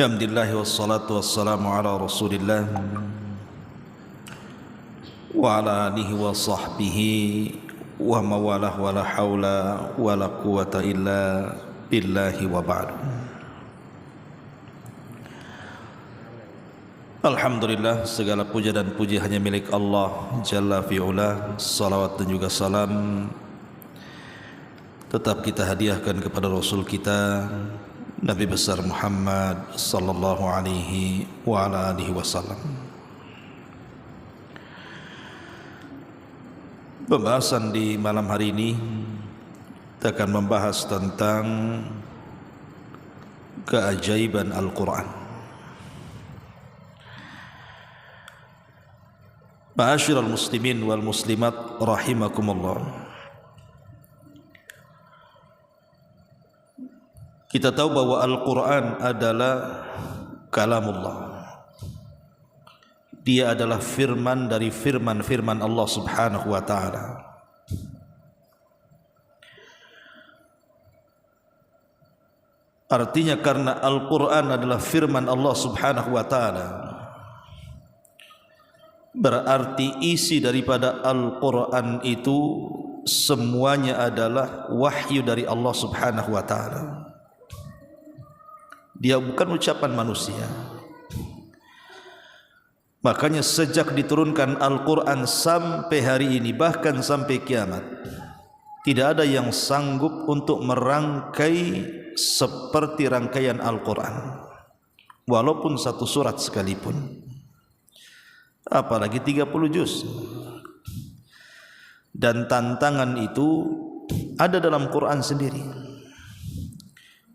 Alhamdulillah wassalatu wassalamu ala Rasulillah wa ala alihi wa sahbihi wa mawalah wa la hawla wa la quwata illa billahi wa ba'du. Alhamdulillah, segala puja dan puji hanya milik Allah Jalla fi'ula. Salawat dan juga salam tetap kita hadiahkan kepada Rasul kita Nabi besar Muhammad sallallahu alaihi wa ala alihi wasallam. Pembahasan di malam hari ini kita akan membahas tentang keajaiban Al-Quran. Ma'asyiral muslimin wal muslimat rahimakumullah. Kita tahu bahwa Al-Quran adalah kalamullah. Dia adalah firman dari firman-firman Allah subhanahu wa ta'ala. Artinya karena Al-Quran adalah firman Allah subhanahu wa ta'ala, berarti isi daripada Al-Quran itu semuanya adalah wahyu dari Allah subhanahu wa ta'ala. Dia bukan ucapan manusia. Makanya sejak diturunkan Al-Quran sampai hari ini, bahkan sampai kiamat, tidak ada yang sanggup untuk merangkai seperti rangkaian Al-Quran, walaupun satu surat sekalipun, apalagi 30 juz. Dan tantangan itu ada dalam Quran sendiri.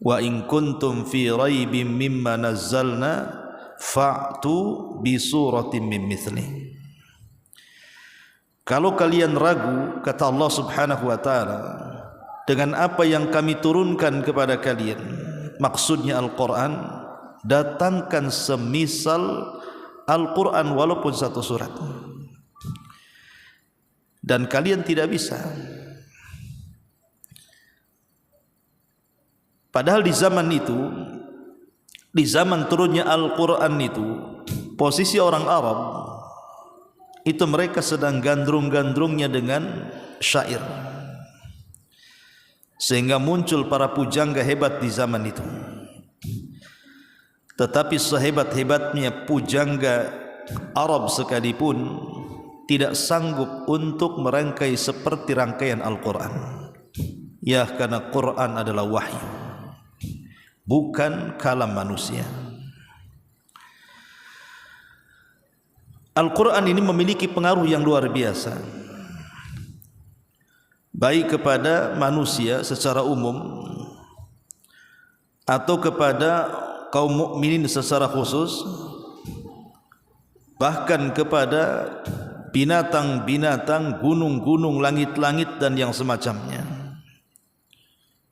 Wa in kuntum fi raibim mimma nazzalna fa'tu bi suratin min mithli. Kalau kalian ragu, kata Allah subhanahu wa ta'ala, dengan apa yang kami turunkan kepada kalian, maksudnya Al-Quran, datangkan semisal Al-Quran walaupun satu surat. Dan kalian tidak bisa. Padahal di zaman itu, di zaman turunnya Al-Quran itu, posisi orang Arab itu mereka sedang gandrung-gandrungnya dengan syair, sehingga muncul para pujangga hebat di zaman itu. Tetapi sehebat-hebatnya pujangga Arab sekalipun tidak sanggup untuk merangkai seperti rangkaian Al-Quran. Ya, karena Quran adalah wahyu, bukan kalam manusia. Al-Quran ini memiliki pengaruh yang luar biasa, baik kepada manusia secara umum atau kepada kaum mukminin secara khusus, bahkan kepada binatang-binatang, gunung-gunung, langit-langit dan yang semacamnya.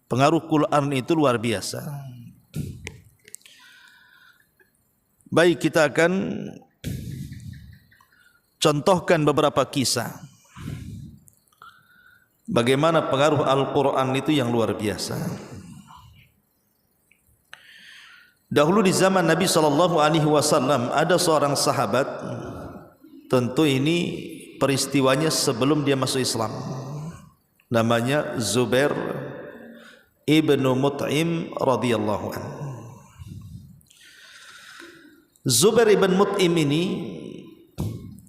Pengaruh Quran itu luar biasa. Baik, kita akan contohkan beberapa kisah bagaimana pengaruh Al-Quran itu yang luar biasa. Dahulu di zaman Nabi SAW ada seorang sahabat, tentu ini peristiwanya sebelum dia masuk Islam, namanya Zubair ibnu Mut'im radhiyallahu anhu. Zubair ibn Mut'im ini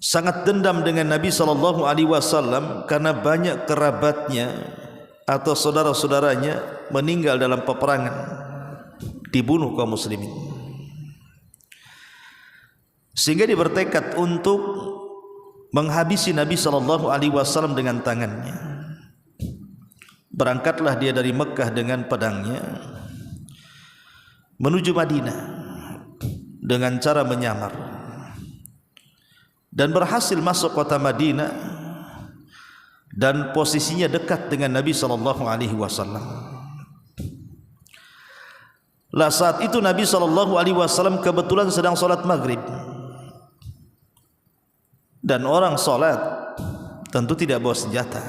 sangat dendam dengan Nabi SAW karena banyak kerabatnya atau saudara-saudaranya meninggal dalam peperangan, dibunuh kaum muslimin, sehingga dia bertekad untuk menghabisi Nabi SAW dengan tangannya. Berangkatlah dia dari Mekah dengan pedangnya menuju Madinah dengan cara menyamar, dan berhasil masuk kota Madinah dan posisinya dekat dengan Nabi SAW. Lah saat itu Nabi SAW kebetulan sedang sholat maghrib, dan orang sholat tentu tidak bawa senjata,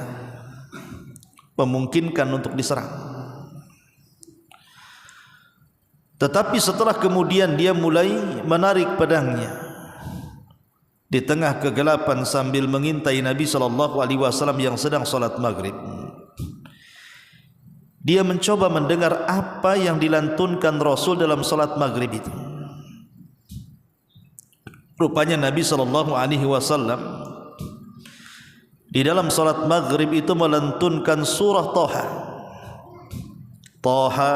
memungkinkan untuk diserang. Tetapi setelah kemudian dia mulai menarik pedangnya di tengah kegelapan sambil mengintai Nabi SAW yang sedang salat maghrib. Dia mencoba mendengar apa yang dilantunkan Rasul dalam salat maghrib itu. Rupanya Nabi SAW di dalam salat maghrib itu melantunkan surah Taha. Taha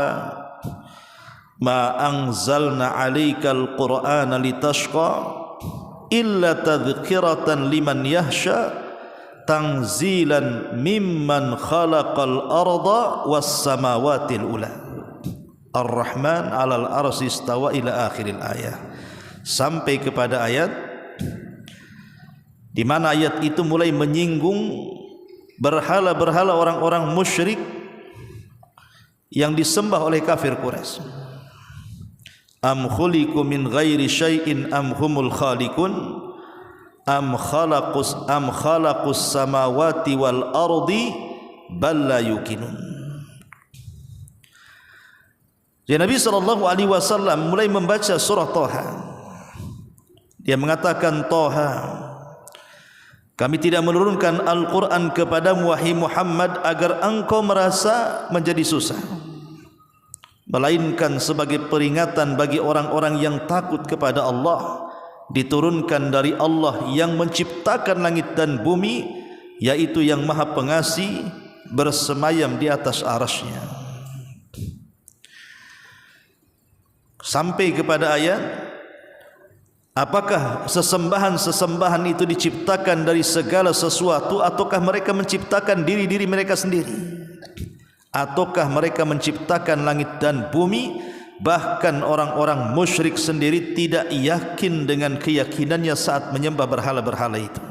ma anzalna 'alaikal qur'ana litashqa illa tadhkiratan liman yahsha tanzilan mimman khalaqal arda was samawatil ula ar-rahman 'alal arsy istawa ila akhiril ayat, sampai kepada ayat di mana ayat itu mulai menyinggung berhala-berhala orang-orang musyrik yang disembah oleh kafir Quraisy. Am khuliqu min ghairi syai'in am humul khaliqun am khalaqus samawati wal ardi bal la yuqinun. Jadi Nabi SAW mulai membaca surah Taha. Dia mengatakan, Taha, kami tidak menurunkan Al-Quran kepadamu wahai Muhammad agar engkau merasa menjadi susah, melainkan sebagai peringatan bagi orang-orang yang takut kepada Allah, diturunkan dari Allah yang menciptakan langit dan bumi, yaitu yang maha pengasih, bersemayam di atas arasy-Nya. Sampai kepada ayat, apakah sesembahan-sesembahan itu diciptakan dari segala sesuatu, ataukah mereka menciptakan diri-diri mereka sendiri? Ataukah mereka menciptakan langit dan bumi? Bahkan orang-orang musyrik sendiri tidak yakin dengan keyakinannya saat menyembah berhala-berhala itu.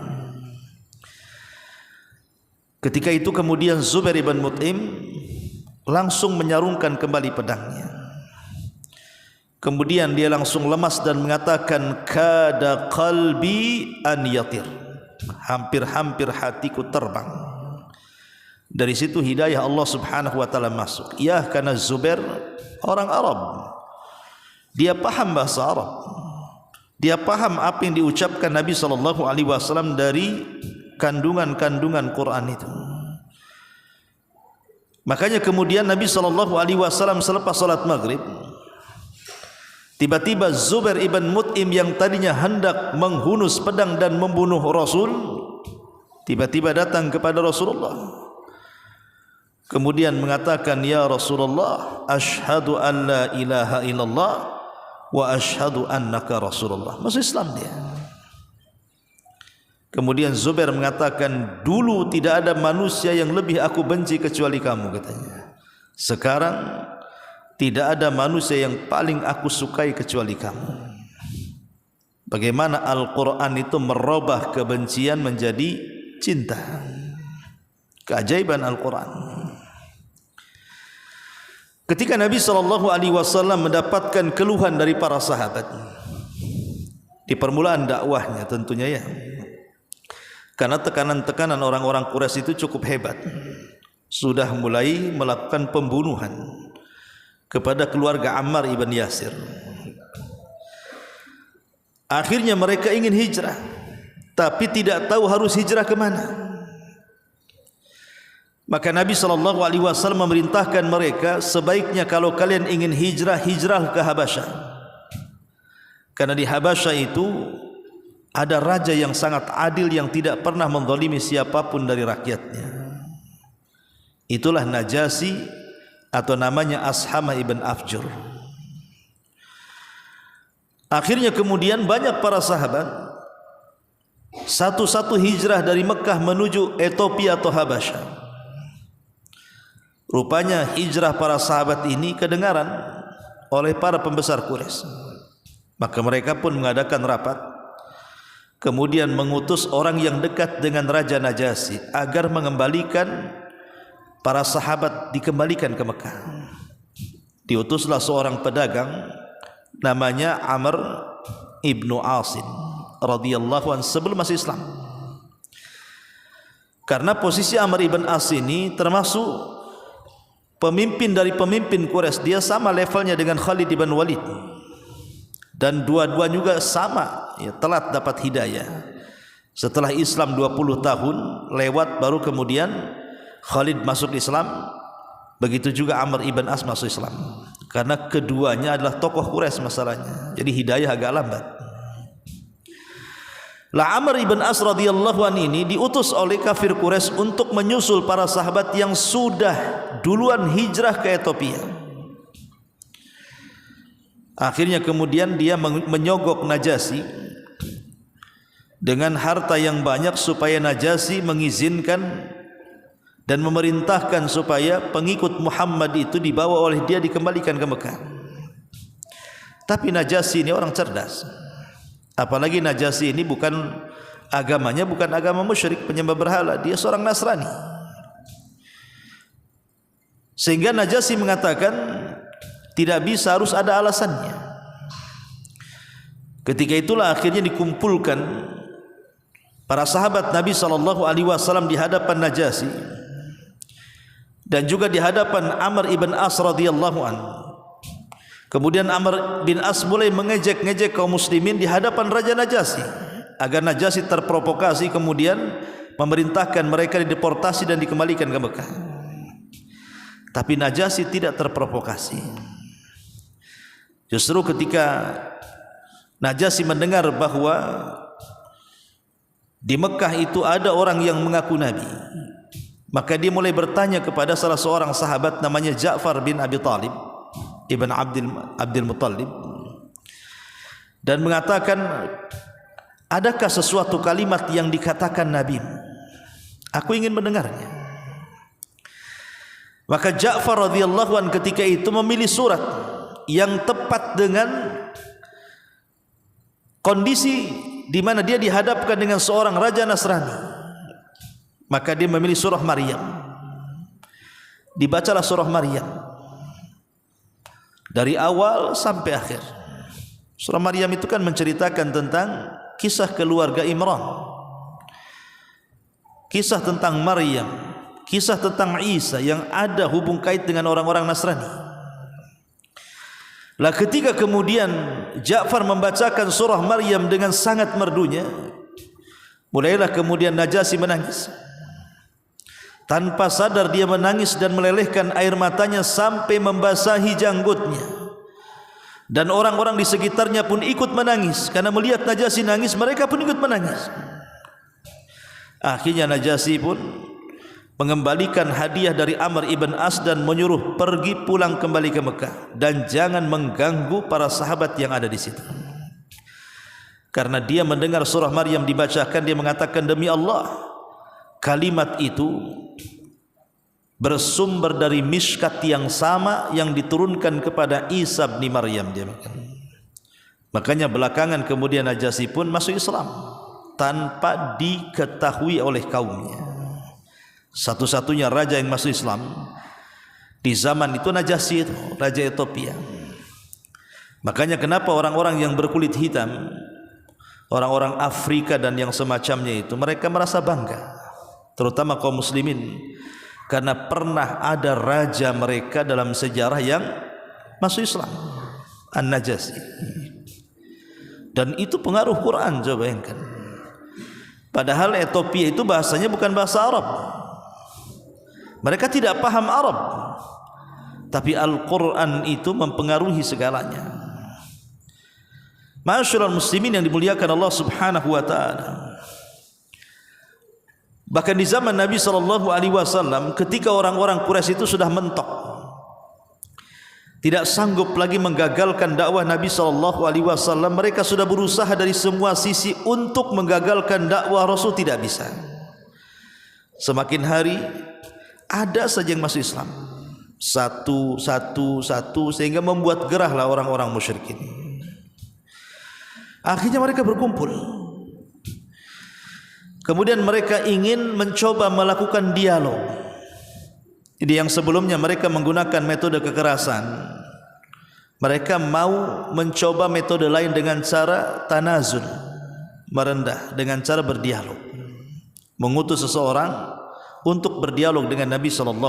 Ketika itu kemudian Zubair ibn Mut'im langsung menyarungkan kembali pedangnya. Kemudian dia langsung lemas dan mengatakan, kada qalbi an yatir, hampir-hampir hatiku terbang. Dari situ hidayah Allah Subhanahu wa taala masuk. Ya, karena Zubair orang Arab, dia paham bahasa Arab, dia paham apa yang diucapkan Nabi SAW dari kandungan-kandungan Quran itu. Makanya kemudian Nabi SAW selepas salat maghrib, tiba-tiba Zubair ibn Mut'im yang tadinya hendak menghunus pedang dan membunuh Rasul, tiba-tiba datang kepada Rasulullah. Kemudian mengatakan, ya Rasulullah, asyhadu an la ilaha illallah wa asyhadu annaka Rasulullah. Masuk Islam dia. Kemudian Zubair mengatakan, dulu tidak ada manusia yang lebih aku benci kecuali kamu, katanya. Sekarang tidak ada manusia yang paling aku sukai kecuali kamu. Bagaimana Al-Quran itu merubah kebencian menjadi cinta. Keajaiban Al-Quran. Ketika Nabi SAW mendapatkan keluhan dari para sahabat di permulaan dakwahnya tentunya ya, karena tekanan-tekanan orang-orang Quraisy itu cukup hebat, sudah mulai melakukan pembunuhan kepada keluarga Ammar ibn Yasir. Akhirnya mereka ingin hijrah, tapi tidak tahu harus hijrah ke mana. Maka Nabi SAW memerintahkan mereka, sebaiknya kalau kalian ingin hijrah, hijrah ke Habasyah. Karena di Habasyah itu ada raja yang sangat adil, yang tidak pernah menzalimi siapapun dari rakyatnya. Itulah Najasyi, atau namanya Ashamah ibn Afjur. Akhirnya kemudian banyak para sahabat satu-satu hijrah dari Mekah menuju Ethiopia atau Habasyah. Rupanya hijrah para sahabat ini kedengaran oleh para pembesar Quraisy. Maka mereka pun mengadakan rapat, kemudian mengutus orang yang dekat dengan Raja Najasyi agar mengembalikan para sahabat, dikembalikan ke Mekah. Diutuslah seorang pedagang namanya Amr ibnu Asim radhiyallahu anhu sebelum masuk Islam. Karena posisi Amr ibn As ini termasuk pemimpin dari pemimpin Quraisy, dia sama levelnya dengan Khalid bin Walid, dan dua-dua juga sama ya, telat dapat hidayah. Setelah Islam 20 tahun lewat baru kemudian Khalid masuk Islam, begitu juga Amr ibn As masuk Islam, karena keduanya adalah tokoh Quraisy masalahnya, jadi hidayah agak lambat. Lah Amr ibn As radhiyallahu anhu ini diutus oleh kafir Quraisy untuk menyusul para sahabat yang sudah duluan hijrah ke Ethiopia. Akhirnya kemudian dia menyogok Najasyi dengan harta yang banyak supaya Najasyi mengizinkan dan memerintahkan supaya pengikut Muhammad itu dibawa oleh dia dikembalikan ke Mekah. Tapi Najasyi ini orang cerdas. Apalagi Najasyi ini bukan agamanya, bukan agama musyrik penyembah berhala, dia seorang Nasrani. Sehingga Najasyi mengatakan tidak bisa, harus ada alasannya. Ketika itulah akhirnya dikumpulkan para sahabat Nabi SAW di hadapan Najasyi dan juga di hadapan Amr ibn As radhiyallahu anhu. Kemudian Amr bin As mulai mengejek-ngejek kaum muslimin di hadapan Raja Najasyi, agar Najasyi terprovokasi kemudian memerintahkan mereka dideportasi dan dikembalikan ke Mekah. Tapi Najasyi tidak terprovokasi. Justru ketika Najasyi mendengar bahwa di Mekah itu ada orang yang mengaku Nabi, maka dia mulai bertanya kepada salah seorang sahabat namanya Ja'far bin Abi Talib Ibn Abdul Muttalib, dan mengatakan, adakah sesuatu kalimat yang dikatakan Nabi? Aku ingin mendengarnya. Maka Ja'far radhiyallahu anhu ketika itu memilih surat yang tepat dengan kondisi di mana dia dihadapkan dengan seorang raja Nasrani. Maka dia memilih surah Maryam. Dibacalah surah Maryam dari awal sampai akhir. Surah Maryam itu kan menceritakan tentang kisah keluarga Imran, kisah tentang Maryam, kisah tentang Isa yang ada hubung kait dengan orang-orang Nasrani. Lah ketika kemudian Ja'far membacakan surah Maryam dengan sangat merdunya, mulailah kemudian Najasyi menangis. Tanpa sadar dia menangis dan melelehkan air matanya sampai membasahi janggutnya. Dan orang-orang di sekitarnya pun ikut menangis, karena melihat Najasyi nangis, mereka pun ikut menangis. Akhirnya Najasyi pun mengembalikan hadiah dari Amr ibn As dan menyuruh pergi pulang kembali ke Mekah dan jangan mengganggu para sahabat yang ada di situ. Karena dia mendengar surah Maryam dibacakan, dia mengatakan, demi Allah, kalimat itu bersumber dari miskat yang sama yang diturunkan kepada Isa bin Maryam. Dia makanya belakangan kemudian Najasyi pun masuk Islam tanpa diketahui oleh kaumnya. Satu-satunya raja yang masuk Islam di zaman itu Najasyi itu, raja Ethiopia. Makanya kenapa orang-orang yang berkulit hitam, orang-orang Afrika dan yang semacamnya itu, mereka merasa bangga, terutama kaum muslimin, karena pernah ada raja mereka dalam sejarah yang masuk Islam, An-Najasyi. Dan itu pengaruh Quran, coba bayangkan. Padahal Ethiopia itu bahasanya bukan bahasa Arab, mereka tidak paham Arab, tapi Al-Quran itu mempengaruhi segalanya. Ma'asyiral muslimin yang dimuliakan Allah Subhanahu wa ta'ala, bahkan di zaman Nabi SAW, ketika orang-orang Quraisy itu sudah mentok, tidak sanggup lagi menggagalkan dakwah Nabi SAW, mereka sudah berusaha dari semua sisi untuk menggagalkan dakwah Rasul, tidak bisa. Semakin hari ada saja yang masuk Islam, satu, sehingga membuat gerahlah orang-orang musyrikin. Akhirnya mereka berkumpul. Kemudian mereka ingin mencoba melakukan dialog. Jadi yang sebelumnya mereka menggunakan metode kekerasan, mereka mau mencoba metode lain dengan cara tanazul, merendah, dengan cara berdialog, mengutus seseorang untuk berdialog dengan Nabi SAW.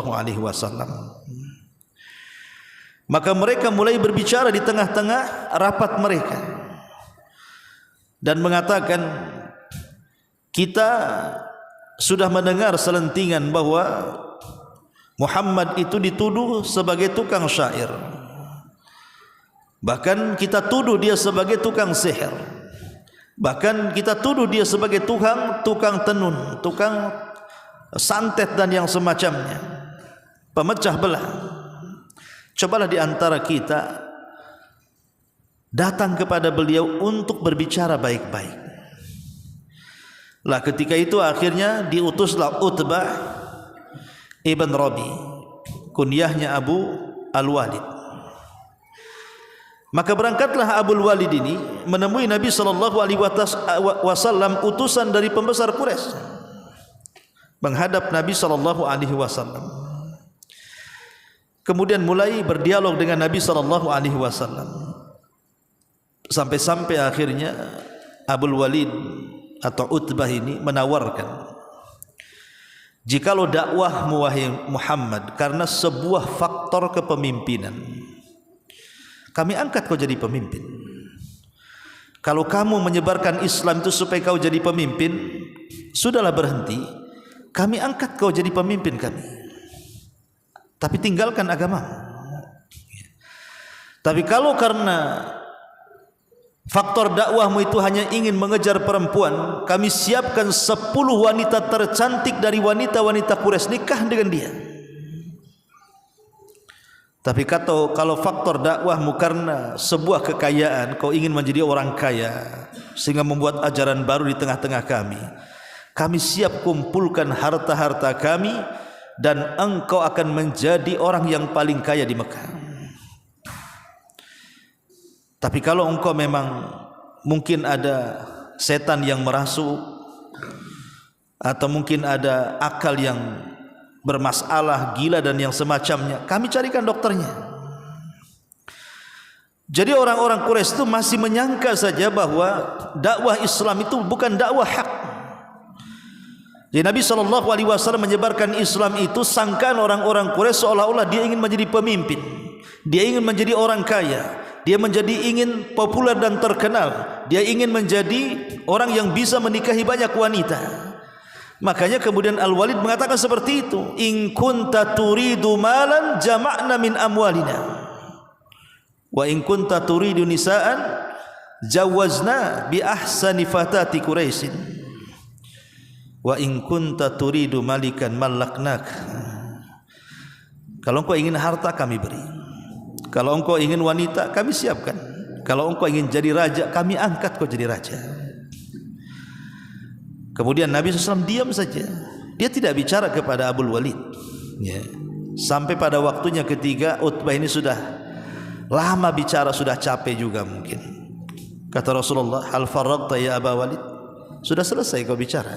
Maka mereka mulai berbicara di tengah-tengah rapat mereka dan mengatakan, kita sudah mendengar selentingan bahwa Muhammad itu dituduh sebagai tukang syair. Bahkan kita tuduh dia sebagai tukang sihir. Bahkan kita tuduh dia sebagai tukang tenun, tukang santet dan yang semacamnya, pemecah belah. Cobalah di antara kita datang kepada beliau untuk berbicara baik-baik. Lah ketika itu akhirnya diutuslah Utbah ibn Rabi, kunyahnya Abu Al-Walid. Maka berangkatlah Abu Al-Walid ini menemui Nabi SAW, utusan dari pembesar Quraisy, menghadap Nabi SAW. Kemudian mulai berdialog dengan Nabi SAW, sampai akhirnya Abu Al-Walid atau Utbah ini menawarkan, jikalau dakwahmu wahai Muhammad karena sebuah faktor kepemimpinan, kami angkat kau jadi pemimpin. Kalau kamu menyebarkan Islam itu supaya kau jadi pemimpin, sudahlah berhenti, kami angkat kau jadi pemimpin kami, tapi tinggalkan agama. Tapi kalau karena faktor dakwahmu itu hanya ingin mengejar perempuan, kami siapkan 10 wanita tercantik dari wanita-wanita Quraisy, nikah dengan dia. Tapi kalau faktor dakwahmu karena sebuah kekayaan, kau ingin menjadi orang kaya sehingga membuat ajaran baru di tengah-tengah kami siap kumpulkan harta-harta kami dan engkau akan menjadi orang yang paling kaya di Mekah. Tapi kalau engkau memang mungkin ada setan yang merasuk, atau mungkin ada akal yang bermasalah, gila dan yang semacamnya, kami carikan dokternya. Jadi orang-orang Quraisy itu masih menyangka saja bahwa dakwah Islam itu bukan dakwah hak. Jadi Nabi SAW menyebarkan Islam itu, sangkaan orang-orang Quraisy seolah-olah dia ingin menjadi pemimpin, dia ingin menjadi orang kaya, dia ingin populer dan terkenal, dia ingin menjadi orang yang bisa menikahi banyak wanita. Makanya kemudian Al-Walid mengatakan seperti itu, in kunta turidu malan jama'na min amwalina wa in kunta turidu nisaan jawazna bi ahsani fatati Quraisyin wa in kunta turidu malikan malaknak. Kalau engkau ingin harta kami beri, kalau engkau ingin wanita kami siapkan, kalau engkau ingin jadi raja kami angkat kau jadi raja. Kemudian Nabi SAW diam saja, dia tidak bicara kepada Abu Walid, ya. Sampai pada waktunya ketiga Utbah ini sudah lama bicara, sudah capek juga mungkin. Kata Rasulullah, hal faragta ya Abu Walid, sudah selesai kau bicara.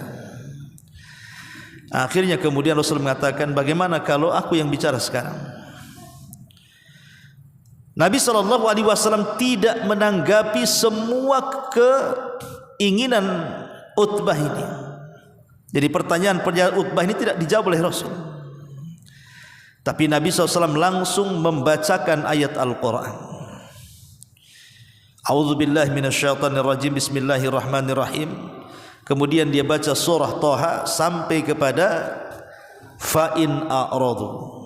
Akhirnya kemudian Rasul mengatakan, bagaimana kalau aku yang bicara sekarang? Nabi SAW tidak menanggapi semua keinginan Utbah ini. Jadi pertanyaan Utbah ini tidak dijawab oleh Rasul. Tapi Nabi SAW langsung membacakan ayat Al-Quran. A'udzubillahi minasyaitonirrajim, bismillahirrahmanirrahim. Kemudian dia baca surah Thaha sampai kepada fa in a'radu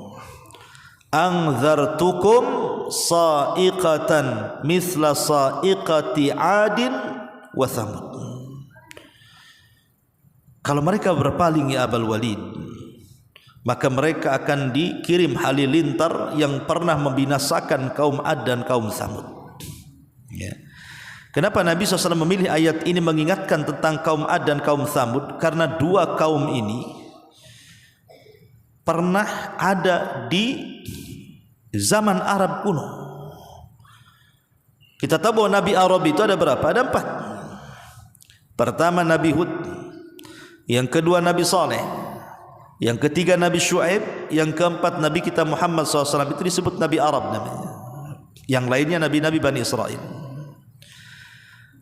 anzartukum sa'iqatan mithla sa'iqati 'adin wa thamud. Kalau mereka berpaling ya Abul Walid, maka mereka akan dikirim halilintar yang pernah membinasakan kaum Ad dan kaum Thamud. Ya. Kenapa Nabi SAW memilih ayat ini mengingatkan tentang kaum Ad dan kaum Thamud? Karena dua kaum ini pernah ada di zaman Arab kuno. Kita tahu bahwa Nabi Arab itu ada berapa? Ada 4. Pertama Nabi Hud, yang kedua Nabi Saleh, yang ketiga Nabi Syuaib, yang keempat Nabi kita Muhammad SAW. Itu disebut Nabi Arab namanya. Yang lainnya Nabi-Nabi Bani Israel.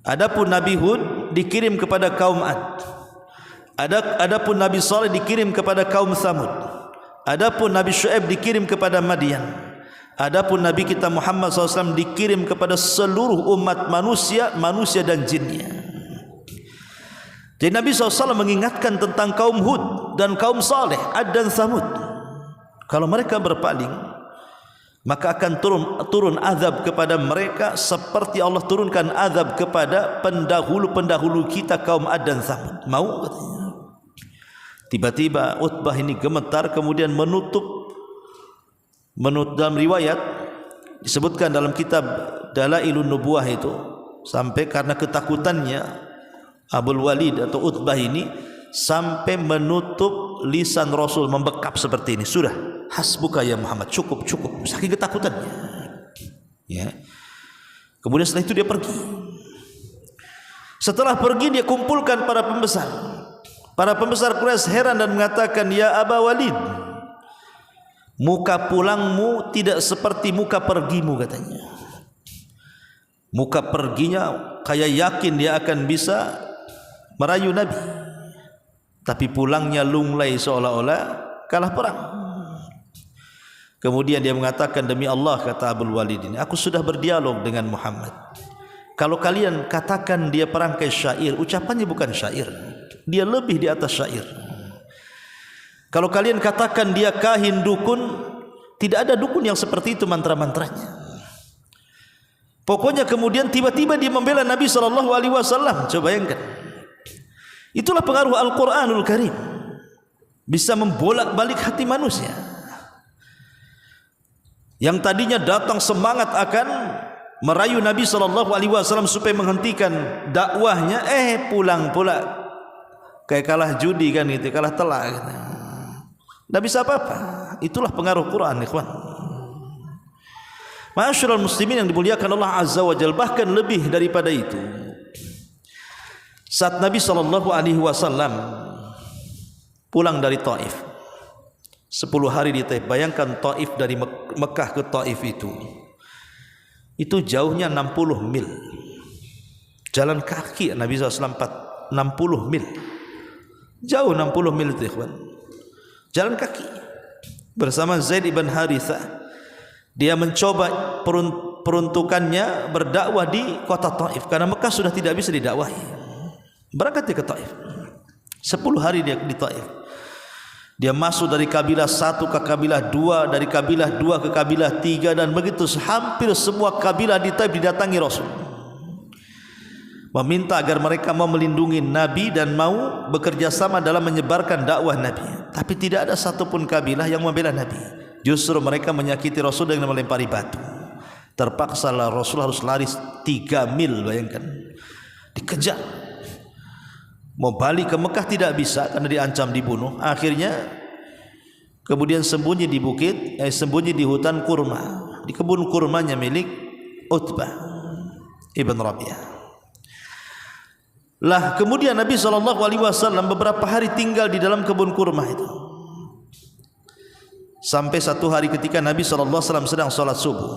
Adapun Nabi Hud dikirim kepada kaum Ad. Adapun Nabi Saleh dikirim kepada kaum Thamud. Adapun Nabi Syuaib dikirim kepada Madian. Adapun Nabi kita Muhammad SAW dikirim kepada seluruh umat manusia, manusia dan jinnya. Jadi Nabi SAW mengingatkan tentang kaum Hud dan kaum Saleh, Ad dan Thamud. Kalau mereka berpaling, maka akan turun azab kepada mereka seperti Allah turunkan azab kepada pendahulu-pendahulu kita kaum Ad dan Thamud. Mau katanya. Tiba-tiba Utbah ini gemetar, kemudian menutup dalam riwayat disebutkan dalam kitab Dalailun Nubuwah itu, sampai karena ketakutannya Abul Walid atau Utbah ini sampai menutup lisan Rasul, membekap seperti ini. Sudah, hasbuka ya Muhammad, cukup, saking ketakutannya. Ya. Kemudian setelah itu dia pergi. Setelah pergi dia kumpulkan para pembesar. Para pembesar Quraisy heran dan mengatakan, ya Aba Walid, muka pulangmu tidak seperti muka pergimu, katanya. Muka perginya kayak yakin dia akan bisa merayu Nabi, tapi pulangnya lunglai seolah-olah kalah perang. Kemudian dia mengatakan, demi Allah, kata Abul Walid ini, aku sudah berdialog dengan Muhammad. Kalau kalian katakan dia perangkai syair, ucapannya bukan syair, dia lebih di atas syair. Kalau kalian katakan dia kahin, dukun, tidak ada dukun yang seperti itu mantra-mantranya. Pokoknya kemudian tiba-tiba dia membela Nabi SAW. Coba bayangkan. Itulah pengaruh Al-Quranul Karim, bisa membolak-balik hati manusia. Yang tadinya datang semangat akan merayu Nabi SAW supaya menghentikan dakwahnya, pulang pula kayak kalah judi kan gitu, kalah telak gitu. Tidak bisa apa-apa. Itulah pengaruh Quran, ikhwan. Ma'asyiral muslimin yang dimuliakan Allah Azza wa Jalla. Bahkan lebih daripada itu, saat Nabi SAW pulang dari Taif, 10 hari di Taif. Bayangkan Taif, dari Mekah ke Taif itu jauhnya 60 mil. Jalan kaki Nabi SAW 60 mil. Jauh 60 mil itu, ikhwan. Jalan kaki bersama Zaid ibn Harithah. Dia mencoba peruntukannya berdakwah di kota Taif, karena Mekah sudah tidak bisa didakwahi. Berangkat dia ke Taif, 10 hari dia di Taif. Dia masuk dari kabilah 1 ke kabilah 2, dari kabilah 2 ke kabilah 3, dan begitu hampir semua kabilah di Taif didatangi Rasul, meminta agar mereka mau melindungi Nabi dan mau bekerja sama dalam menyebarkan dakwah Nabi. Tapi tidak ada satupun kabilah yang membela Nabi. Justru mereka menyakiti Rasul dengan melempari batu. Terpaksalah Rasul harus lari 3 mil, bayangkan. Dikejar. Mau balik ke Mekah tidak bisa karena diancam dibunuh. Akhirnya kemudian sembunyi di bukit, sembunyi di hutan kurma, di kebun kurmanya milik Utbah ibn Rabi'ah. Lah kemudian Nabi SAW beberapa hari tinggal di dalam kebun kurma itu, sampai satu hari ketika Nabi SAW sedang sholat subuh,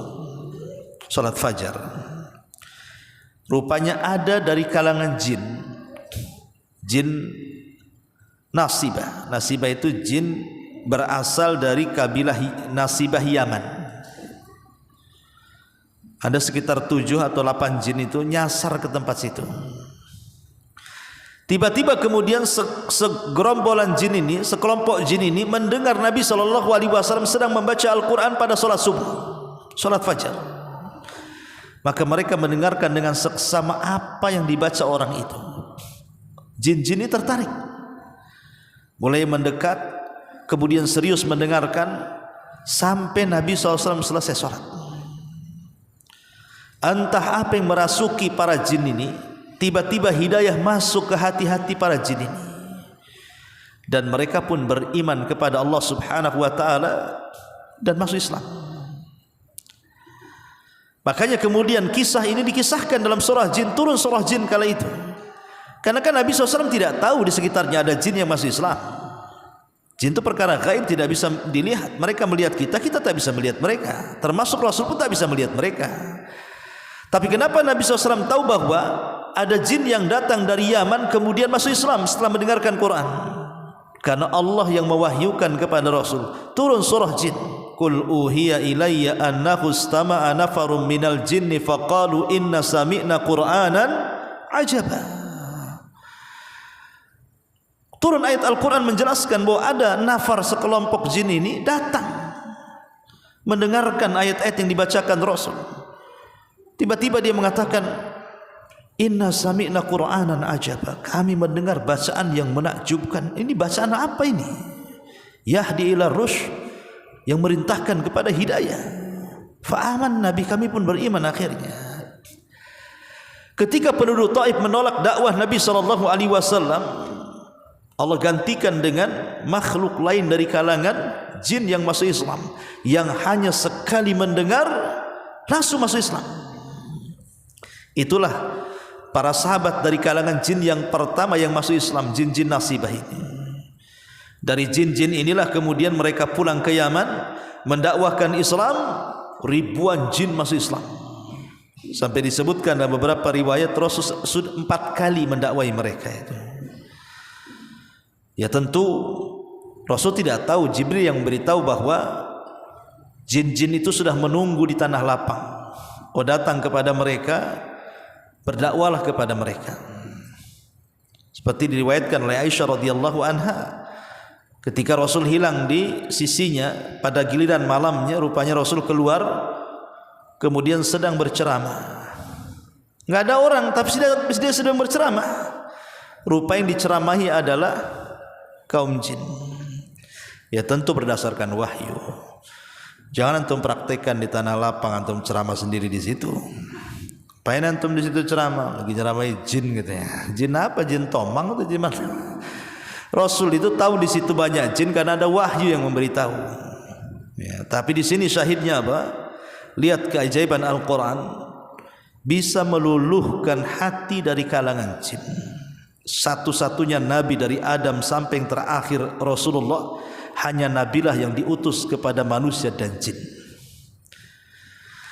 sholat fajar. Rupanya ada dari kalangan jin Nasibah. Nasibah itu jin berasal dari kabilah Nasibah Yaman. Ada sekitar 7 atau 8 jin itu nyasar ke tempat situ. Tiba-tiba kemudian segerombolan jin ini, sekelompok jin ini mendengar Nabi SAW sedang membaca Al-Quran pada sholat subuh, sholat fajar. Maka mereka mendengarkan dengan seksama apa yang dibaca orang itu. Jin-jin ini tertarik, mulai mendekat, kemudian serius mendengarkan sampai Nabi SAW selesai sholat. Entah apa yang merasuki para jin ini, tiba-tiba hidayah masuk ke hati-hati para jin ini, dan mereka pun beriman kepada Allah Subhanahu wa ta'ala dan masuk Islam. Makanya kemudian kisah ini dikisahkan dalam surah jin, turun surah jin kala itu. Karena kan Nabi SAW tidak tahu di sekitarnya ada jin yang masuk Islam. Jin itu perkara gaib, tidak bisa dilihat. Mereka melihat kita, kita tak bisa melihat mereka. Termasuk Rasul pun tak bisa melihat mereka. Tapi kenapa Nabi SAW tahu bahwa ada jin yang datang dari Yaman kemudian masuk Islam setelah mendengarkan Quran? Karena Allah yang mewahyukan kepada Rasul, turun surah jin, qul uhiya ilayya annahu istama'a nafarun minal jinni faqalu inna sami'na qur'anan ajaba. Turun ayat Al-Quran menjelaskan bahwa ada nafar sekelompok jin ini datang mendengarkan ayat-ayat yang dibacakan Rasul. Tiba-tiba dia mengatakan, inna sami'na qur'anan ajaba, kami mendengar bacaan yang menakjubkan. Ini bacaan apa ini? Yahdi ila rusyd, yang merintahkan kepada hidayah. Fa'aman, nabi kami pun beriman akhirnya. Ketika penduduk Taif menolak dakwah Nabi SAW, Allah gantikan dengan makhluk lain dari kalangan jin yang masuk Islam, yang hanya sekali mendengar langsung masuk Islam. Itulah para sahabat dari kalangan jin yang pertama yang masuk Islam, jin-jin nasibah ini. Dari jin-jin inilah kemudian mereka pulang ke Yaman mendakwahkan Islam, ribuan jin masuk Islam. Sampai disebutkan dalam beberapa riwayat Rasul sudah 4 kali mendakwai mereka itu. Ya tentu Rasul tidak tahu, Jibril yang memberitahu bahwa jin-jin itu sudah menunggu di tanah lapang. Oh, datang kepada mereka, berdakwalah kepada mereka. Seperti diriwayatkan oleh Aisyah radhiyallahu anha, ketika Rasul hilang di sisinya pada giliran malamnya, rupanya Rasul keluar kemudian sedang berceramah. Enggak ada orang, tapi dia sedang berceramah. Rupa yang diceramahi adalah kaum jin. Ya tentu berdasarkan wahyu. Jangan antum praktekkan di tanah lapang, antum ceramah sendiri di situ. Pain antum di situ ceramah, lagi ceramahi jin gitu ya. Jin apa? Jin tomang atau jin mana? Rasul itu tahu di situ banyak jin karena ada wahyu yang memberitahu. Ya, tapi di sini syahidnya apa? Lihat keajaiban Al-Quran bisa meluluhkan hati dari kalangan jin. Satu-satunya nabi dari Adam sampai yang terakhir Rasulullah, hanya nabilah yang diutus kepada manusia dan jin.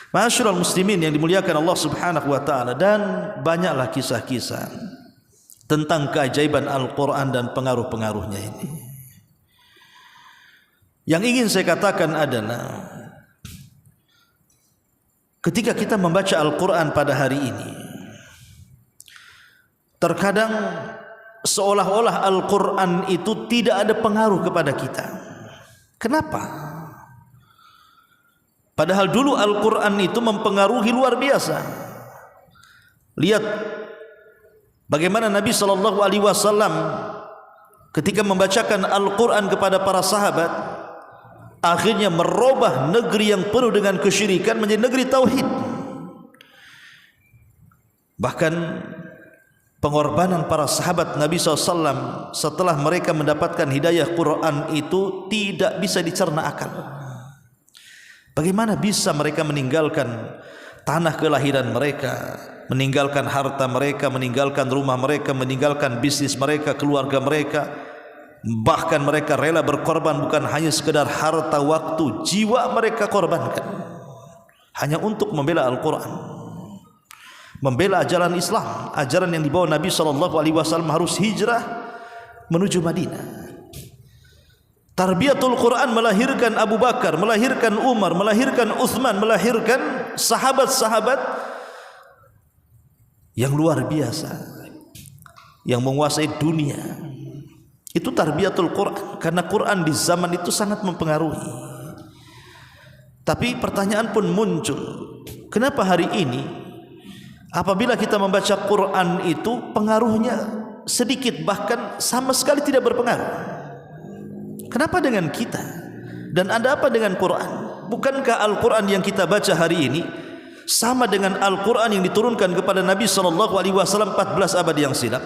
Ma'asyiral muslimin yang dimuliakan Allah Subhanahu wa taala, dan banyaklah kisah-kisah tentang keajaiban Al-Quran dan pengaruh-pengaruhnya ini. Yang ingin saya katakan adalah ketika kita membaca Al-Quran pada hari ini, terkadang seolah-olah Al-Quran itu tidak ada pengaruh kepada kita. Kenapa? Padahal dulu Al-Quran itu mempengaruhi luar biasa. Lihat bagaimana Nabi SAW ketika membacakan Al-Quran kepada para sahabat, akhirnya merubah negeri yang penuh dengan kesyirikan menjadi negeri tauhid. Bahkan pengorbanan para sahabat Nabi SAW setelah mereka mendapatkan hidayah Quran itu tidak bisa dicerna akal. Bagaimana bisa mereka meninggalkan tanah kelahiran mereka, meninggalkan harta mereka, meninggalkan rumah mereka, meninggalkan bisnis mereka, keluarga mereka, bahkan mereka rela berkorban, bukan hanya sekedar harta, waktu, jiwa mereka korbankan hanya untuk membela Al-Quran, membela ajaran Islam, ajaran yang dibawa Nabi SAW harus hijrah menuju Madinah. Tarbiyatul Quran melahirkan Abu Bakar, melahirkan Umar, melahirkan Uthman, melahirkan sahabat-sahabat yang luar biasa, yang menguasai dunia. Itu tarbiyatul Quran, karena Quran di zaman itu sangat mempengaruhi. Tapi pertanyaan pun muncul, kenapa hari ini apabila kita membaca Quran itu pengaruhnya sedikit, bahkan sama sekali tidak berpengaruh? Kenapa dengan kita? Dan ada apa dengan Quran? Bukankah Al-Quran yang kita baca hari ini sama dengan Al-Quran yang diturunkan kepada Nabi SAW 14 abad yang silam?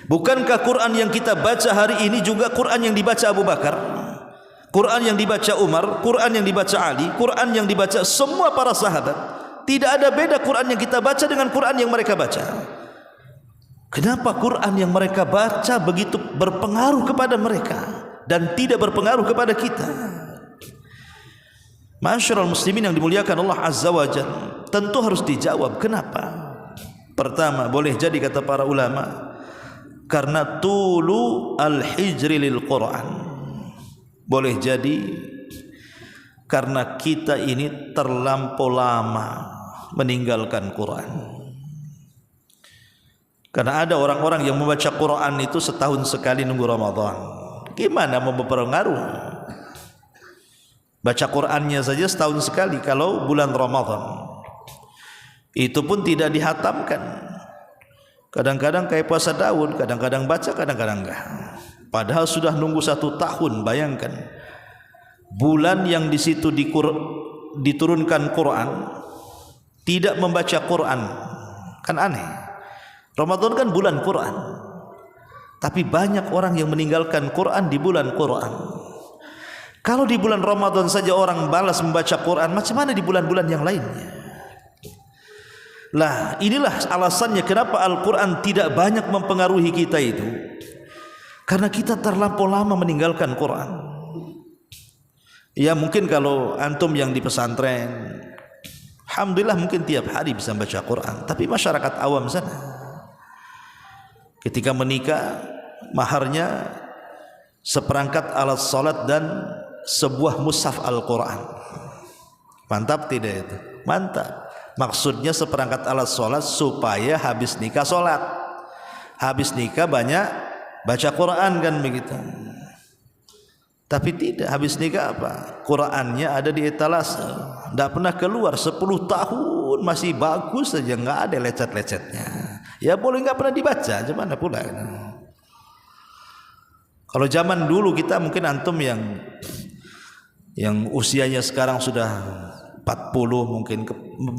Bukankah Quran yang kita baca hari ini juga Quran yang dibaca Abu Bakar, Quran yang dibaca Umar, Quran yang dibaca Ali, Quran yang dibaca semua para sahabat? Tidak ada beda Quran yang kita baca dengan Quran yang mereka baca. Kenapa Quran yang mereka baca begitu berpengaruh kepada mereka dan tidak berpengaruh kepada kita? Ma'asyiral muslimin yang dimuliakan Allah Azza wa Jalla, tentu harus dijawab kenapa. Pertama, boleh jadi kata para ulama, karena tulu al-hijri lil Quran. Boleh jadi karena kita ini terlampau lama meninggalkan Quran. Karena ada orang-orang yang membaca Quran itu setahun sekali nunggu Ramadan. Gimana mau berpengaruh? Baca Qurannya saja setahun sekali kalau bulan Ramadan. Itu pun tidak dihatamkan. Kadang-kadang kayak puasa Daud, kadang-kadang baca, kadang-kadang enggak. Padahal sudah nunggu 1 tahun. Bayangkan, bulan yang di situ diturunkan Quran tidak membaca Quran, kan aneh. Ramadan kan bulan Quran, tapi banyak orang yang meninggalkan Quran di bulan Quran. Kalau di bulan Ramadan saja orang balas membaca Quran, macam mana di bulan-bulan yang lainnya? Lah, inilah alasannya kenapa Al-Quran tidak banyak mempengaruhi kita itu, karena kita terlampau lama meninggalkan Quran. Ya mungkin kalau antum yang di pesantren, alhamdulillah mungkin tiap hari bisa baca Quran. Tapi masyarakat awam sana, ketika menikah, maharnya seperangkat alat salat dan sebuah mushaf Al-Quran. Mantap tidak itu? Mantap. Maksudnya seperangkat alat sholat supaya habis nikah sholat, habis nikah banyak baca Quran, kan begitu. Tapi tidak, habis nikah apa? Qurannya ada di etalase, tidak pernah keluar 10 tahun masih bagus saja, nggak ada lecet-lecetnya. Ya boleh nggak pernah dibaca, gimana pula? Kalau zaman dulu kita, mungkin antum yang usianya sekarang sudah 40 mungkin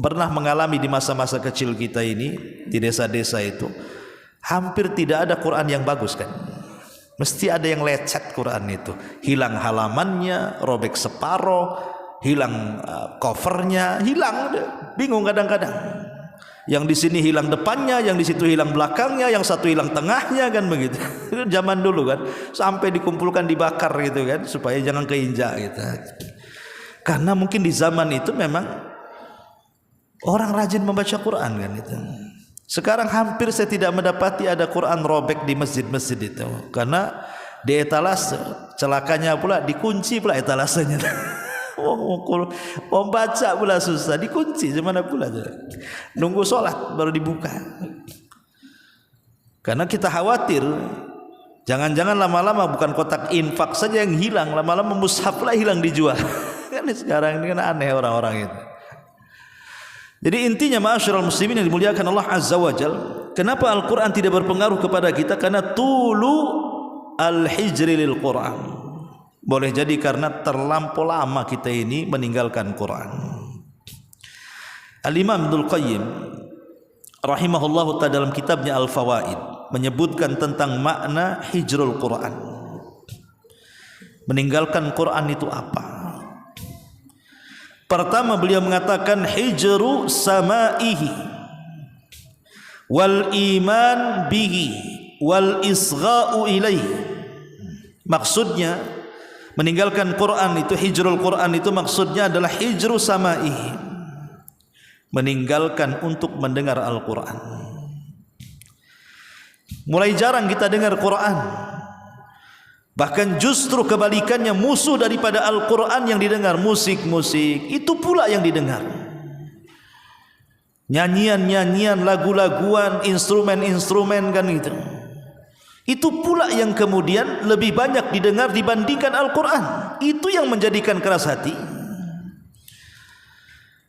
pernah mengalami di masa-masa kecil kita ini di desa-desa itu, hampir tidak ada Quran yang bagus kan. Mesti ada yang lecet Quran itu, hilang halamannya, robek separoh, hilang covernya, hilang, bingung kadang-kadang. Yang di sini hilang depannya, yang di situ hilang belakangnya, yang satu hilang tengahnya, kan begitu. Itu zaman dulu kan, sampai dikumpulkan dibakar gitu kan, supaya jangan keinjak gitu. Karena mungkin di zaman itu memang orang rajin membaca Quran kan itu. Sekarang hampir saya tidak mendapati ada Quran robek di masjid-masjid itu, karena di etalase, celakanya pula dikunci pula etalasenya. Mau baca pula susah, dikunci, gimana pula? Nunggu sholat baru dibuka. Karena kita khawatir, jangan-jangan lama-lama bukan kotak infak saja yang hilang, lama-lama mushaf lah hilang dijual. Kan sekarang ini kan aneh orang-orang itu. Jadi intinya ma'asyiral muslimin yang dimuliakan Allah Azza wa Jal, kenapa Al-Quran tidak berpengaruh kepada kita? Karena tulu al-hijri lil Quran. Boleh jadi karena terlampau lama kita ini meninggalkan Quran. Al-Imam Ibnul Qayyim rahimahullahu ta'ala dalam kitabnya Al-Fawaid menyebutkan tentang makna hijrul Quran. Meninggalkan Quran itu apa? Pertama beliau mengatakan hijru samaihi wal iman bihi wal isgha'u ilaihi. Maksudnya meninggalkan Quran itu, hijrul Quran itu maksudnya adalah hijru samaihi, meninggalkan untuk mendengar Al-Quran. Mulai jarang kita dengar Quran. Bahkan justru kebalikannya, musuh daripada Al-Quran yang didengar, musik-musik, itu pula yang didengar. Nyanyian-nyanyian, lagu-laguan, instrumen-instrumen, kan gitu. Itu pula yang kemudian lebih banyak didengar dibandingkan Al-Quran. Itu yang menjadikan keras hati.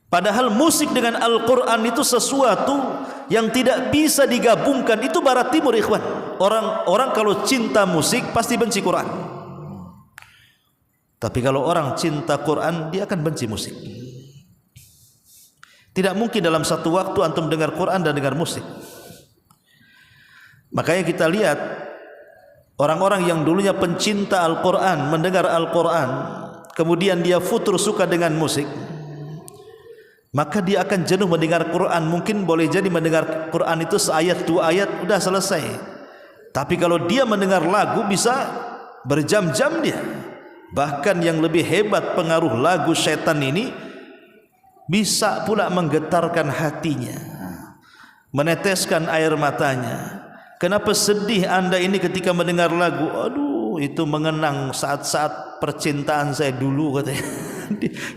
Padahal musik dengan Al-Quran itu sesuatu yang tidak bisa digabungkan. Itu barat timur, ikhwan. Orang kalau cinta musik pasti benci Quran. Tapi kalau orang cinta Quran, dia akan benci musik. Tidak mungkin dalam satu waktu antum dengar Quran dan dengar musik. Makanya kita lihat orang-orang yang dulunya pencinta Al-Quran, mendengar Al-Quran, kemudian dia futur suka dengan musik, maka dia akan jenuh mendengar Quran. Mungkin boleh jadi mendengar Quran itu seayat 2 ayat udah selesai. Tapi kalau dia mendengar lagu bisa berjam-jam dia. Bahkan yang lebih hebat, pengaruh lagu setan ini bisa pula menggetarkan hatinya, meneteskan air matanya. Kenapa sedih anda ini ketika mendengar lagu? Aduh, itu mengenang saat-saat percintaan saya dulu katanya.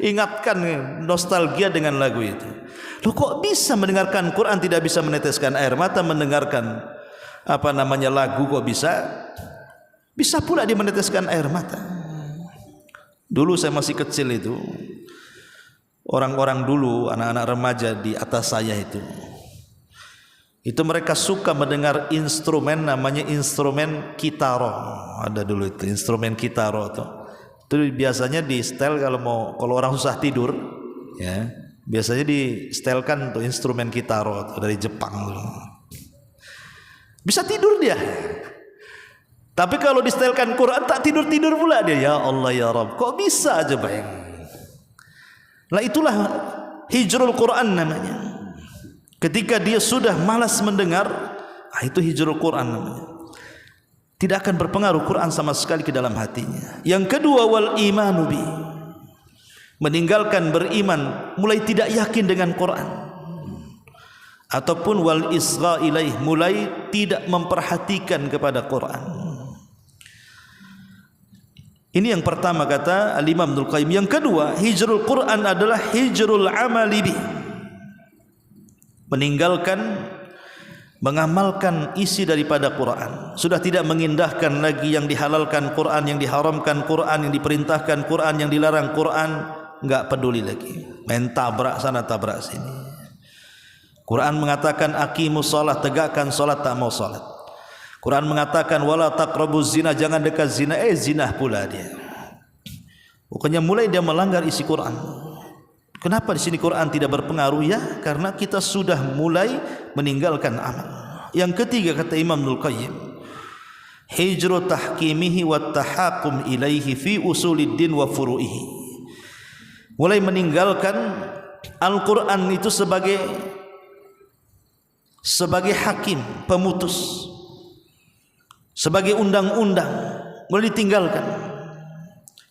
Ingatkan, nostalgia dengan lagu itu. Loh, kok bisa mendengarkan Quran tidak bisa meneteskan air mata, mendengarkan lagu kok bisa? Bisa pula dia meneteskan air mata. Dulu saya masih kecil itu, orang-orang dulu, anak-anak remaja di atas saya itu mereka suka mendengar instrumen namanya instrumen kitaro. Ada dulu itu instrumen kitaro tuh. Itu biasanya di setel kalau orang susah tidur, ya biasanya di setelkan tuh instrumen kitaro tuh, dari Jepang tuh. Bisa tidur dia. Tapi kalau di setelkan Quran tak tidur-tidur pula dia. Ya Allah ya Rabb, kok bisa aja bayang. Lah itulah hijrul Quran namanya. Ketika dia sudah malas mendengar, itu hijrul Quran namanya. Tidak akan berpengaruh Quran sama sekali ke dalam hatinya. Yang kedua, wal imanu bi, meninggalkan beriman, mulai tidak yakin dengan Quran. Ataupun wal isra ilaih, mulai tidak memperhatikan kepada Quran. Ini yang pertama kata Al-Imam Ibnul Qayyim. Yang kedua, hijrul Quran adalah hijrul amali bi, meninggalkan, mengamalkan isi daripada Quran. Sudah tidak mengindahkan lagi yang dihalalkan Quran, yang diharamkan Quran, yang diperintahkan Quran, yang dilarang Quran. Enggak peduli lagi. Main tabrak sana tabrak sini. Quran mengatakan aqimus shalah, tegakkan salat, tak mau salat. Quran mengatakan wala taqrabuz zina, jangan dekat zina, zina pula dia. Bukannya mulai dia melanggar isi Quran. Kenapa di sini Quran tidak berpengaruh? Ya, karena kita sudah mulai meninggalkan amal. Yang ketiga kata Imam Ibnul Qayyim, hijru tahkimihi wa tahakum ilaihi fi usuliddin wa furu'ihi. Mulai meninggalkan Al-Quran itu sebagai hakim, pemutus, sebagai undang-undang, mulai ditinggalkan.